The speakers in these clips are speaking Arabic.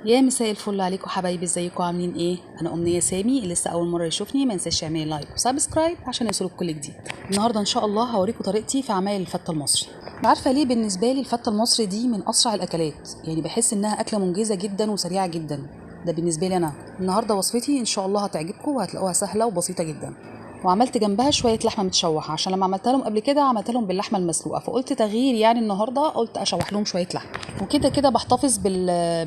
يا مساء الفل عليكم حبايبي، ازيكم عاملين ايه؟ انا امنيه سامي. اللي لسه اول مره يشوفني ما ينساش يعمل لايك وسبسكرايب عشان يوصلك كل جديد. النهارده ان شاء الله هوريكم طريقتي في عمايل الفته المصري. مش عارفه ليه بالنسبه لي الفته المصري دي من اسرع الاكلات، يعني بحس انها اكله منجزه جدا وسريعه جدا. ده بالنسبه لي انا. النهارده وصفتي ان شاء الله هتعجبكم وهتلاقوها سهله وبسيطه جدا. وعملت جنبها شويه لحمه متشوحه، عشان لما عملتها لهم قبل كده عملتها لهم باللحمه المسلوقه، فقلت تغيير يعني النهارده قلت اشوح لهم شويه لحمه. وكده كده بحتفظ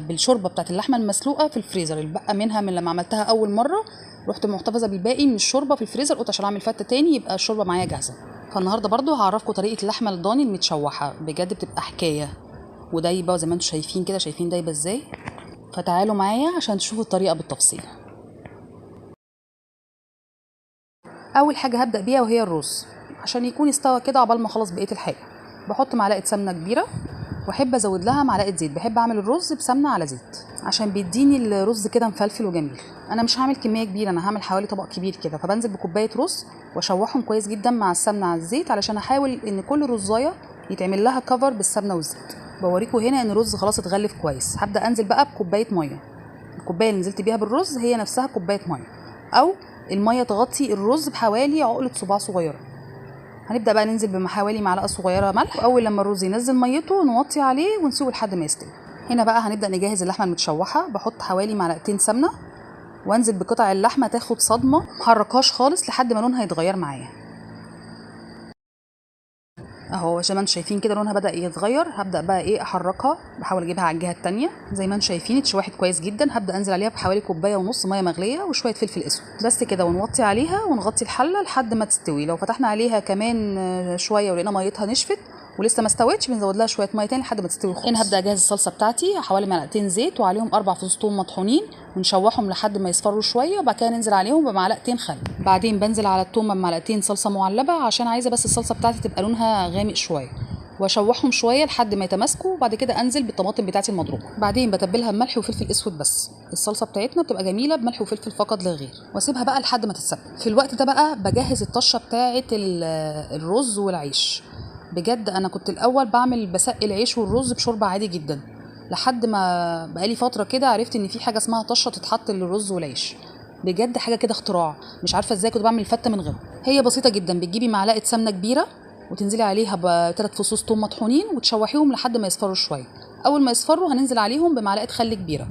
بالشوربه بتاعت اللحمه المسلوقه في الفريزر، البقى منها من لما عملتها اول مره رحت محتفظه بالباقي من الشوربه في الفريزر، قلت عشان اعمل فته تاني يبقى الشوربه معايا جاهزه. فالنهارده برضو هعرفكم طريقه اللحمه الضاني المتشوحه، بجد بتبقى حكايه ودايبه زي ما انتم شايفين كده، شايفين دايبه ازاي؟ فتعالوا معايا عشان تشوفوا الطريقه بالتفصيل. اول حاجه هبدا بيها وهي الرز، عشان يكون استوى كده عقبال ما اخلص بقيه الحاجه. بحط معلقه سمنه كبيره واحب ازود لها معلقه زيت. بحب اعمل الرز بسمنه على زيت عشان بيديني الرز كده مفلفل وجميل. انا مش هعمل كميه كبيره، انا هعمل حوالي طبق كبير كده، فبنزل بكوبايه رز واشوحهم كويس جدا مع السمنه على الزيت، علشان احاول ان كل رزايه يتعمل لها كفر بالسمنه والزيت. بوريكم هنا ان الرز خلاص اتغلف كويس. هبدا انزل بقى بكوبايه ميه، الكوبايه اللي نزلت بيها بالرز هي نفسها كوبايه ميه، او الميه تغطي الرز بحوالي عقله صباع صغيره. هنبدا بقى ننزل بحوالي معلقه صغيره ملح، واول لما الرز ينزل ميته نوطي عليه ونسيبه لحد ما يستوي. هنا بقى هنبدا نجهز اللحمه المتشوحه. بحط حوالي معلقتين سمنه وانزل بقطع اللحمه تاخد صدمه، محركهاش خالص لحد ما لونها يتغير معايا اهو. زي ما انتم شايفين كده لونها بدا يتغير. هبدا بقى احركها، بحاول اجيبها على الجهه الثانيه. زي ما انتم شايفين اتشوحت كويس جدا. هبدا انزل عليها بحوالي كوبايه ونص ميه مغليه وشويه فلفل اسود بس كده، ونوطي عليها ونغطي الحله لحد ما تستوي. لو فتحنا عليها كمان شويه ولقينا ميتها نشفت ولسه ما استوتش بنزود لها شويه ميه تاني لحد ما تستوي خالص. هنا هبدا اجهز الصلصه بتاعتي، حوالي معلقتين زيت وعليهم 4 فصوص ثوم مطحونين ونشوحهم لحد ما يصفروا شويه، وبعد كده ننزل عليهم بمعلقتين خل. بعدين بنزل على الثوم بمعلقتين صلصه معلبه عشان عايزه بس الصلصه بتاعتي تبقى لونها غامق شويه، واشوحهم شويه لحد ما يتماسكوا. وبعد كده انزل بالطماطم بتاعتي المضروبه. بعدين بتبلها بملح وفلفل اسود بس. الصلصه بتاعتنا بتبقى جميله بملح وفلفل فقط لا غير، واسيبها بقى لحد ما تتسبك. في الوقت ده بقى بجهز الطشه بتاعه الرز والعيش. بجد انا كنت الاول بسقي العيش والرز بشوربه عادي جدا، لحد ما بقالي فتره كده عرفت ان في حاجه اسمها طشه تتحط للرز والعيش. بجد حاجه كده اختراع، مش عارفه ازاي كنت بعمل الفته من غيره. هي بسيطه جدا. بتجيبي معلقه سمنه كبيره وتنزلي عليها ب3 فصوص ثوم مطحونين وتشوحيهم لحد ما يصفروا شويه. اول ما يصفروا هننزل عليهم بمعلقه خل كبيره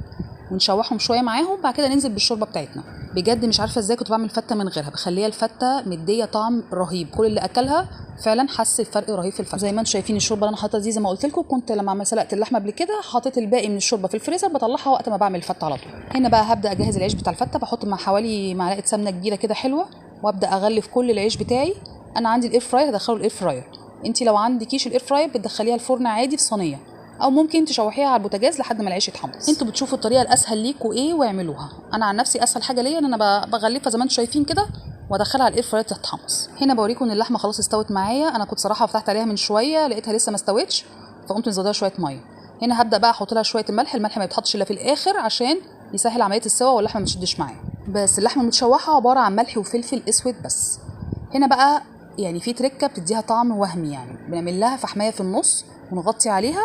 ونشوحهم شويه معاهم. بعد كده ننزل بالشوربه بتاعتنا. بجد مش عارفه ازاي كنت بعمل فته من غيرها، بخليها الفته مديه طعم رهيب. كل اللي اكلها فعلا حس بفرق رهيب في الفته. زي ما انتم شايفين الشوربه اللي انا حاطه دي، زي ما قلت لكم كنت لما سلقت اللحمه قبل كده حطيت الباقي من الشوربه في الفريزر بطلعها وقت ما بعمل الفته على طول. هنا بقى هبدا اجهز العيش بتاع الفته. بحط مع حوالي معلقه سمنه كبيره كده حلوه، وابدا اغلف كل العيش بتاعي. انا عندي الاير فراير، هدخله الاير فراير. انت لو عندكيش الاير فراير بتدخليها الفرن عادي في صينيه، او ممكن تشوحيها على البوتاجاز لحد ما العيش يتحمص. انتوا بتشوفوا الطريقه الاسهل ليكوا ايه واعملوها. انا عن نفسي اسهل حاجه ليا ان انا بغلفها زي ما انتم شايفين كده وادخلها على الاير فراير تتحمص. هنا بوريكم ان اللحمه خلاص استوت معايا. انا كنت صراحه فتحت عليها من شويه لقيتها لسه ما استوتش، فقمت مزودها شويه ميه. هنا هبدا بقى احط لها شويه الملح. الملح ما يتحطش الا في الاخر عشان يسهل عمليه السوا واللحمه ما تشدش معايا. بس اللحمه المتشوحه عباره عن ملح وفلفل اسود بس. هنا بقى يعني في تركه بتديها طعم وهمي، يعني بنعمل لها فحمايه في النص ونغطي عليها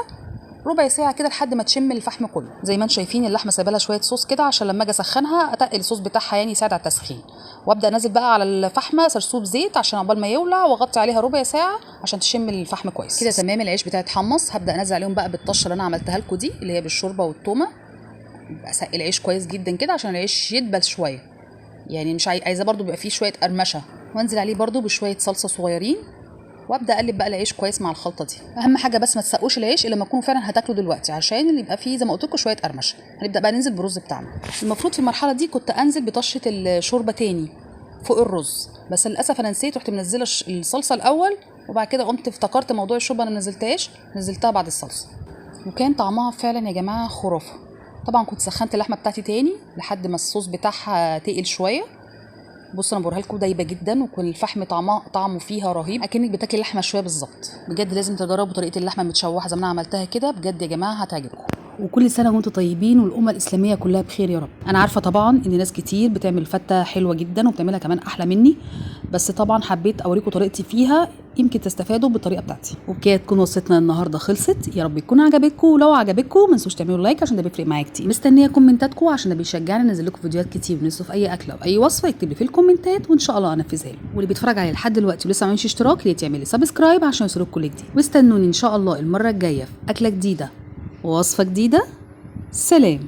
ربع ساعه كده لحد ما تشم الفحم كله. زي ما انتم شايفين اللحمه سايبه لها شويه صوص كده عشان لما اجي اسخنها اتقل الصوص بتاعها، يعني يساعد على التسخين. وابدا انزل بقى على الفحمه سرسوب زيت عشان عقبال ما يولع، واغطي عليها ربع ساعه عشان تشم الفحم كويس كده. تمام. العيش بتاعي اتحمص. هبدا انزل عليهم بقى بالطشه اللي انا عملتها لكم دي، اللي هي بالشوربه والتومه. اسقي العيش كويس جدا كده عشان العيش يدبل شويه، يعني مش عايزه برده بيبقى فيه شويه قرمشه. وانزل عليه برده بشويه صلصه صغيرين، وابدا اقلب بقى العيش كويس مع الخلطه دي. اهم حاجه بس ما تسقوش العيش الا لما تكونوا فعلا هتاكلوا دلوقتي، عشان اللي يبقى فيه زي ما قلت لكم شويه قرمشه. هنبدا بقى ننزل بالرز بتاعنا. المفروض في المرحله دي كنت انزل بطشه الشوربه تاني فوق الرز، بس للاسف انا نسيت، رحت منزله الصلصه الاول وبعد كده قمت افتكرت موضوع الشوربه انا ما نزلتهاش، نزلتها بعد الصلصه. وكان طعمها فعلا يا جماعه خرافه. طبعا كنت سخنت اللحمه بتاعتي تاني لحد ما الصوص بتاعها تقل شويه. بصوا انا بوريها لكم دايبه جدا، وكل الفحم طعمه فيها رهيب، اكنك بتاكلي لحمه شويه بالظبط. بجد لازم تجربوا طريقه اللحمه المتشوحه زي ما انا عملتها كده، بجد يا جماعه هتعجبكم. وكل سنه وانتم طيبين والامه الاسلاميه كلها بخير يا رب. انا عارفه طبعا ان ناس كتير بتعمل فته حلوه جدا وبتعملها كمان احلى مني، بس طبعا حبيت اوريكم طريقتي فيها، يمكن تستفادوا بالطريقه بتاعتي. وبكده تكون وصلتنا النهارده خلصت. يا رب يكون عجبتكم، ولو عجبتكم ما تنسوش تعملوا لايك عشان ده بيفرق معايا كتير. مستنيه كومنتاتكم عشان ده بيشجعني انزل لكم فيديوهات كتير. ونفسه في اي اكله او اي وصفه يكتب لي في الكومنتات وان شاء الله انفذها له. واللي بيتفرج عليا لحد دلوقتي ولسه ما عملش اشتراك ليه تعمل لي سبسكرايب عشان يوصلك كل جديد. واستنوني ان شاء الله المره الجايه في اكله جديده ووصفه جديده. سلام.